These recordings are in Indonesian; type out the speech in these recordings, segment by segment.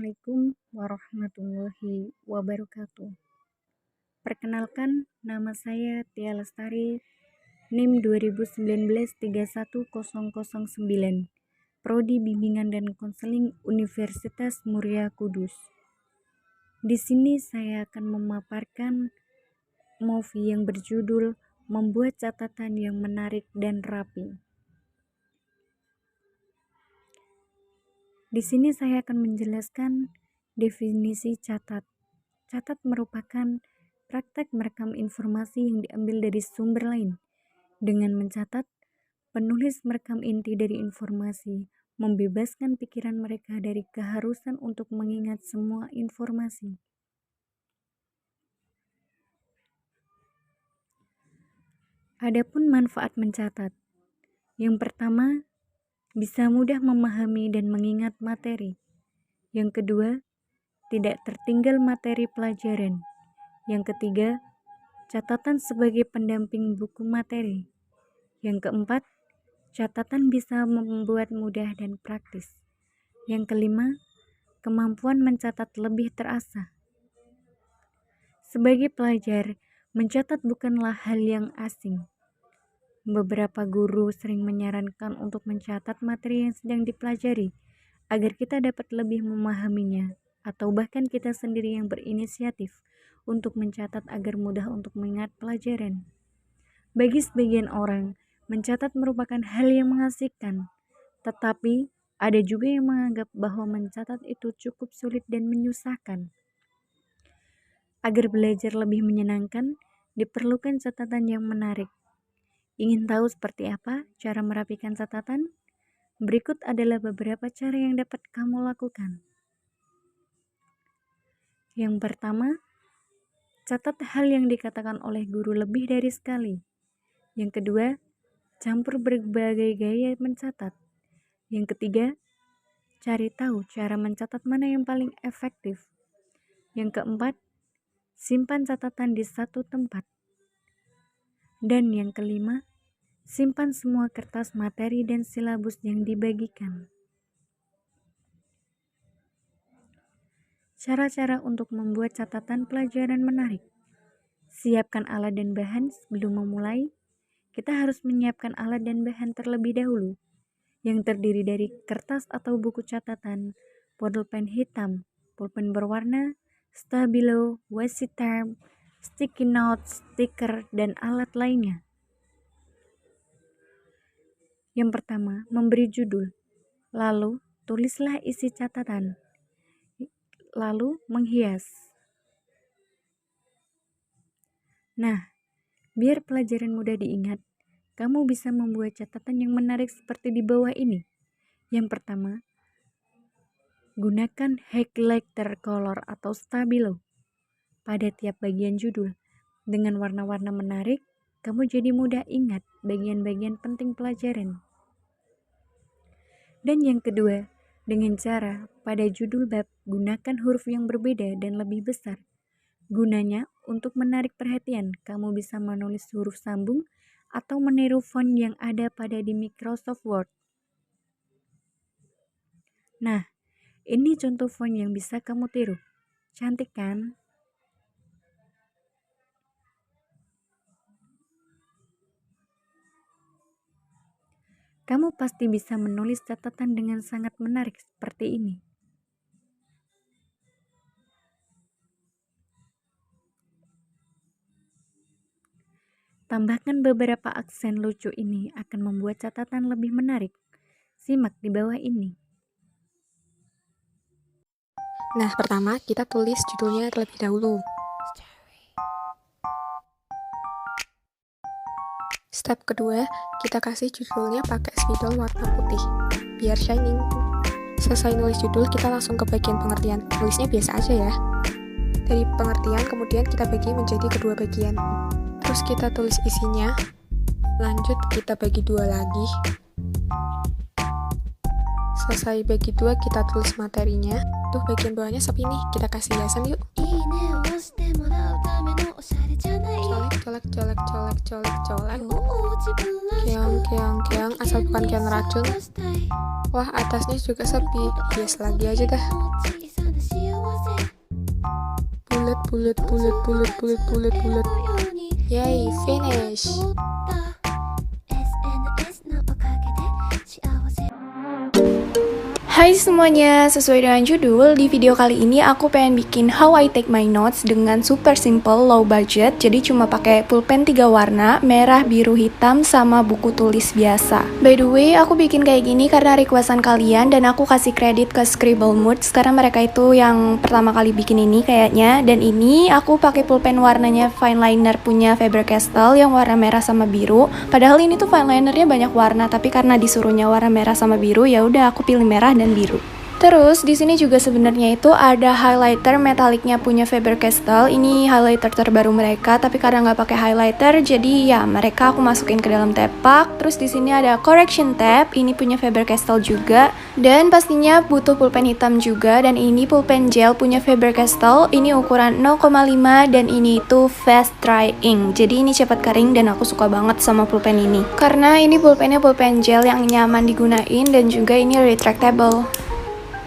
Assalamualaikum warahmatullahi wabarakatuh. Perkenalkan, nama saya Tia Lestari, NIM 2019-31009, Prodi Bimbingan dan Konseling Universitas Muria Kudus. Di sini saya akan memaparkan movie yang berjudul Membuat Catatan yang Menarik dan Rapi. Di sini saya akan menjelaskan definisi catat. Catat merupakan praktek merekam informasi yang diambil dari sumber lain. Dengan mencatat, penulis merekam inti dari informasi, membebaskan pikiran mereka dari keharusan untuk mengingat semua informasi. Adapun manfaat mencatat. Yang pertama, bisa mudah memahami dan mengingat materi. Yang kedua, tidak tertinggal materi pelajaran. Yang ketiga, catatan sebagai pendamping buku materi. Yang keempat, catatan bisa membuat mudah dan praktis. Yang kelima, kemampuan mencatat lebih terasah. Sebagai pelajar, mencatat bukanlah hal yang asing. Beberapa guru sering menyarankan untuk mencatat materi yang sedang dipelajari agar kita dapat lebih memahaminya, atau bahkan kita sendiri yang berinisiatif untuk mencatat agar mudah untuk mengingat pelajaran. Bagi sebagian orang, mencatat merupakan hal yang mengasihkan, tetapi ada juga yang menganggap bahwa mencatat itu cukup sulit dan menyusahkan. Agar belajar lebih menyenangkan, diperlukan catatan yang menarik. Ingin tahu seperti apa cara merapikan catatan? Berikut adalah beberapa cara yang dapat kamu lakukan. Yang pertama, catat hal yang dikatakan oleh guru lebih dari sekali. Yang kedua, campur berbagai gaya mencatat. Yang ketiga, cari tahu cara mencatat mana yang paling efektif. Yang keempat, simpan catatan di satu tempat. Dan yang kelima, simpan semua kertas materi dan silabus yang dibagikan. Cara-cara untuk membuat catatan pelajaran menarik. Siapkan alat dan bahan sebelum memulai. Kita harus menyiapkan alat dan bahan terlebih dahulu, yang terdiri dari kertas atau buku catatan, pulpen hitam, pulpen berwarna, stabilo, washi tape, sticky notes, stiker, dan alat lainnya. Yang pertama, memberi judul. Lalu, tulislah isi catatan. Lalu, menghias. Nah, biar pelajaran mudah diingat, kamu bisa membuat catatan yang menarik seperti di bawah ini. Yang pertama, gunakan highlighter color atau stabilo pada tiap bagian judul. Dengan warna-warna menarik, kamu jadi mudah ingat bagian-bagian penting pelajaran. Dan yang kedua, dengan cara pada judul bab gunakan huruf yang berbeda dan lebih besar. Gunanya untuk menarik perhatian, kamu bisa menulis huruf sambung atau meniru font yang ada pada di Microsoft Word. Nah, ini contoh font yang bisa kamu tiru. Cantik kan? Kamu pasti bisa menulis catatan dengan sangat menarik seperti ini. Tambahkan beberapa aksen lucu ini akan membuat catatan lebih menarik. Simak di bawah ini. Nah, pertama kita tulis judulnya terlebih dahulu. Step kedua, kita kasih judulnya pakai spidol warna putih, biar shining. Selesai nulis judul, kita langsung ke bagian pengertian. Nulisnya biasa aja ya. Dari pengertian, kemudian kita bagi menjadi kedua bagian. Terus kita tulis isinya. Lanjut, kita bagi dua lagi. Selesai bagi dua, kita tulis materinya. Tuh, bagian bawahnya sepi nih, kita kasih hiasan yuk. Colek. Keong, asal bukan keong racun. Wah, atasnya juga sepi, hias lagi aja dah. Yay, finish. Hai semuanya, sesuai dengan judul, di video kali ini aku pengen bikin how I take my notes dengan super simple, low budget. Jadi cuma pakai pulpen 3 warna, merah, biru, hitam, sama buku tulis biasa. By the way, aku bikin kayak gini karena requestan kalian dan aku kasih kredit ke Scribble Moods karena mereka itu yang pertama kali bikin ini kayaknya. Dan ini aku pakai pulpen warnanya fine liner punya Faber-Castell yang warna merah sama biru. Padahal ini tuh fine linernya banyak warna, tapi karena disuruhnya warna merah sama biru, ya udah aku pilih merah dan biru. Terus di sini juga sebenarnya itu ada highlighter metaliknya punya Faber-Castell. Ini highlighter terbaru mereka, tapi karena nggak pakai highlighter, jadi ya mereka aku masukin ke dalam tepak. Terus di sini ada correction tab, ini punya Faber-Castell juga. Dan pastinya butuh pulpen hitam juga. Dan ini pulpen gel punya Faber-Castell. Ini ukuran 0,5 dan ini itu fast dry ink. Jadi ini cepat kering dan aku suka banget sama pulpen ini. Karena ini pulpennya pulpen gel yang nyaman digunain dan juga ini retractable.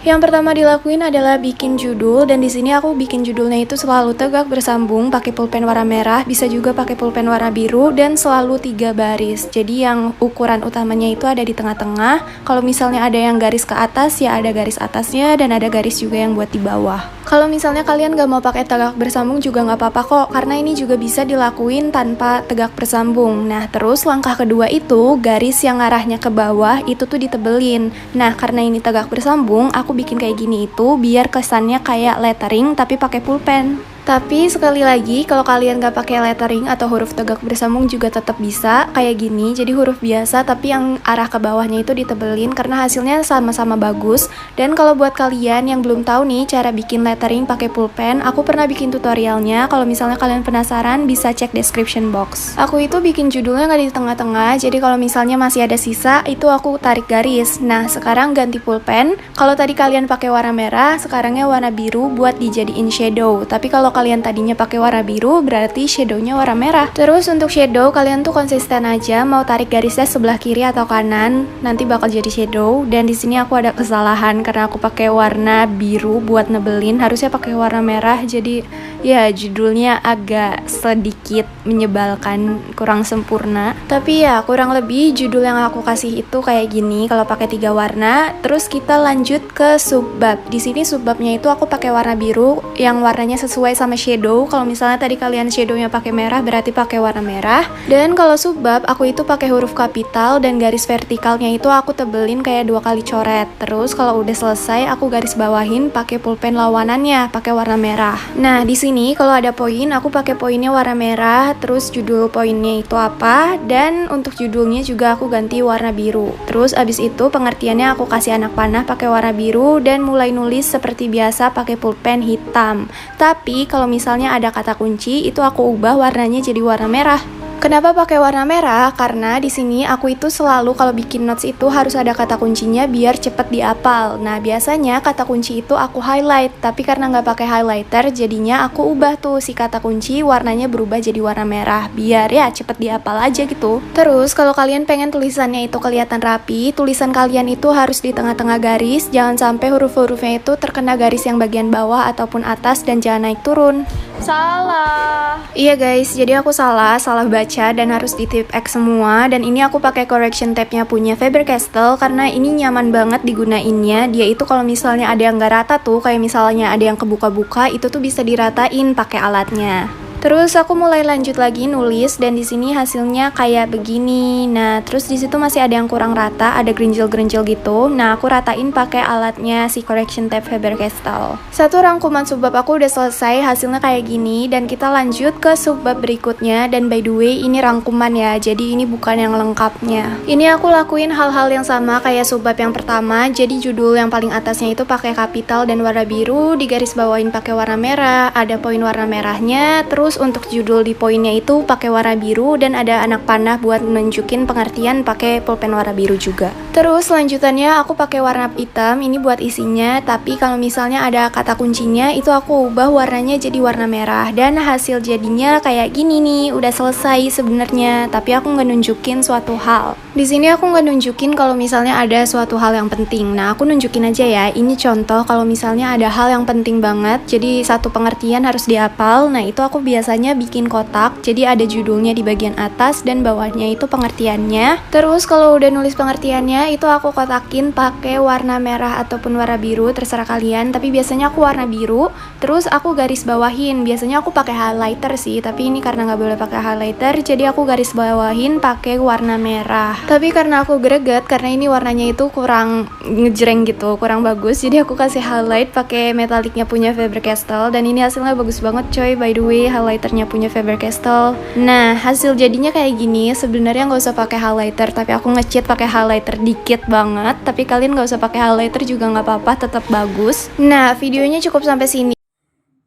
Yang pertama dilakuin adalah bikin judul, dan di sini aku bikin judulnya itu selalu tegak bersambung pakai pulpen warna merah, bisa juga pakai pulpen warna biru, dan selalu 3 baris. Jadi yang ukuran utamanya itu ada di tengah-tengah. Kalau misalnya ada yang garis ke atas, ya ada garis atasnya, dan ada garis juga yang buat di bawah. Kalau misalnya kalian gak mau pakai tegak bersambung juga gak apa-apa kok, karena ini juga bisa dilakuin tanpa tegak bersambung. Nah, terus langkah kedua itu, garis yang arahnya ke bawah itu tuh ditebelin. Nah, karena ini tegak bersambung, aku bikin kayak gini itu biar kesannya kayak lettering tapi pakai pulpen. Tapi sekali lagi, kalau kalian gak pakai lettering atau huruf tegak bersambung juga tetap bisa kayak gini. Jadi huruf biasa tapi yang arah ke bawahnya itu ditebelin karena hasilnya sama-sama bagus. Dan kalau buat kalian yang belum tahu nih cara bikin lettering pakai pulpen, aku pernah bikin tutorialnya. Kalau misalnya kalian penasaran bisa cek description box. Aku itu bikin judulnya gak di tengah-tengah, jadi kalau misalnya masih ada sisa itu aku tarik garis. Nah, sekarang ganti pulpen. Kalau tadi kalian pakai warna merah, sekarangnya warna biru buat dijadiin shadow. Tapi kalau kalian tadinya pakai warna biru, berarti shadownya warna merah. Terus untuk shadow, kalian tuh konsisten aja, mau tarik garisnya sebelah kiri atau kanan, nanti bakal jadi shadow. Dan di sini aku ada kesalahan karena aku pakai warna biru buat nebelin, harusnya pakai warna merah. Jadi ya judulnya agak sedikit menyebalkan, kurang sempurna. Tapi ya kurang lebih judul yang aku kasih itu kayak gini kalau pakai 3 warna. Terus kita lanjut ke subbab. Di sini subbabnya itu aku pakai warna biru yang warnanya sesuai sama shadow. Kalau misalnya tadi kalian shadownya pakai merah, berarti pakai warna merah. Dan kalau subbab, aku itu pakai huruf kapital dan garis vertikalnya itu aku tebelin kayak 2 kali coret. Terus kalau udah selesai, aku garis bawahin pakai pulpen lawanannya, pakai warna merah. Nah, di sini kalau ada poin, aku pakai poinnya warna merah. Terus judul poinnya itu apa? Dan untuk judulnya juga aku ganti warna biru. Terus abis itu pengertiannya aku kasih anak panah pakai warna biru dan mulai nulis seperti biasa pakai pulpen hitam. Tapi kalau misalnya ada kata kunci, itu aku ubah warnanya jadi warna merah. Kenapa pakai warna merah? Karena di sini aku itu selalu kalau bikin notes itu harus ada kata kuncinya biar cepet diapal. Nah, biasanya kata kunci itu aku highlight, tapi karena nggak pakai highlighter, jadinya aku ubah tuh si kata kunci warnanya berubah jadi warna merah, biar ya cepet diapal aja gitu. Terus kalau kalian pengen tulisannya itu kelihatan rapi, tulisan kalian itu harus di tengah-tengah garis, jangan sampai huruf-hurufnya itu terkena garis yang bagian bawah ataupun atas dan jangan naik turun. Salah. Iya guys, jadi aku salah baca dan harus di tip X semua. Dan ini aku pakai correction tab-nya punya Faber-Castell karena ini nyaman banget digunainnya. Dia itu kalau misalnya ada yang nggak rata tuh, kayak misalnya ada yang kebuka-buka, itu tuh bisa diratain pakai alatnya. Terus aku mulai lanjut lagi nulis dan di sini hasilnya kayak begini. Nah, terus di situ masih ada yang kurang rata, ada gerinjel-gerinjel gitu. Nah, aku ratain pakai alatnya si correction tab Faber-Castell. Satu rangkuman subbab aku udah selesai, hasilnya kayak gini dan kita lanjut ke subbab berikutnya. Dan by the way, ini rangkuman ya, jadi ini bukan yang lengkapnya. Ini aku lakuin hal-hal yang sama kayak subbab yang pertama. Jadi judul yang paling atasnya itu pakai kapital dan warna biru, di garis bawain pakai warna merah, ada poin warna merahnya. Terus Terus untuk judul di poinnya itu pakai warna biru dan ada anak panah buat nunjukin pengertian pakai pulpen warna biru juga. Terus lanjutannya aku pakai warna hitam ini buat isinya, tapi kalau misalnya ada kata kuncinya itu aku ubah warnanya jadi warna merah dan hasil jadinya kayak gini nih, udah selesai sebenarnya, tapi aku nggak nunjukin suatu hal. Di sini aku nggak nunjukin kalau misalnya ada suatu hal yang penting. Nah, aku nunjukin aja ya. Ini contoh kalau misalnya ada hal yang penting banget, jadi satu pengertian harus dihafal. Nah, itu aku biasanya bikin kotak. Jadi ada judulnya di bagian atas dan bawahnya itu pengertiannya. Terus kalau udah nulis pengertiannya, itu aku kotakin pakai warna merah ataupun warna biru, terserah kalian. Tapi biasanya aku warna biru. Terus aku garis bawahin. Biasanya aku pakai highlighter sih, tapi ini karena nggak boleh pakai highlighter, jadi aku garis bawahin pakai warna merah. Tapi karena aku greget, karena ini warnanya itu kurang ngejreng gitu, kurang bagus, jadi aku kasih highlight pakai metaliknya punya Faber-Castell, dan ini hasilnya bagus banget coy, by the way, highlighternya punya Faber-Castell. Nah, hasil jadinya kayak gini. Sebenarnya nggak usah pakai highlighter, tapi aku nge-cheat pakai highlighter dikit banget. Tapi kalian nggak usah pakai highlighter juga nggak apa-apa, tetap bagus. Nah, videonya cukup sampai sini.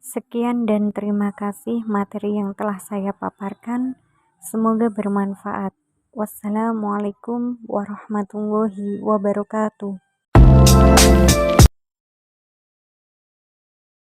Sekian dan terima kasih materi yang telah saya paparkan. Semoga bermanfaat. Wassalamualaikum warahmatullahi wabarakatuh.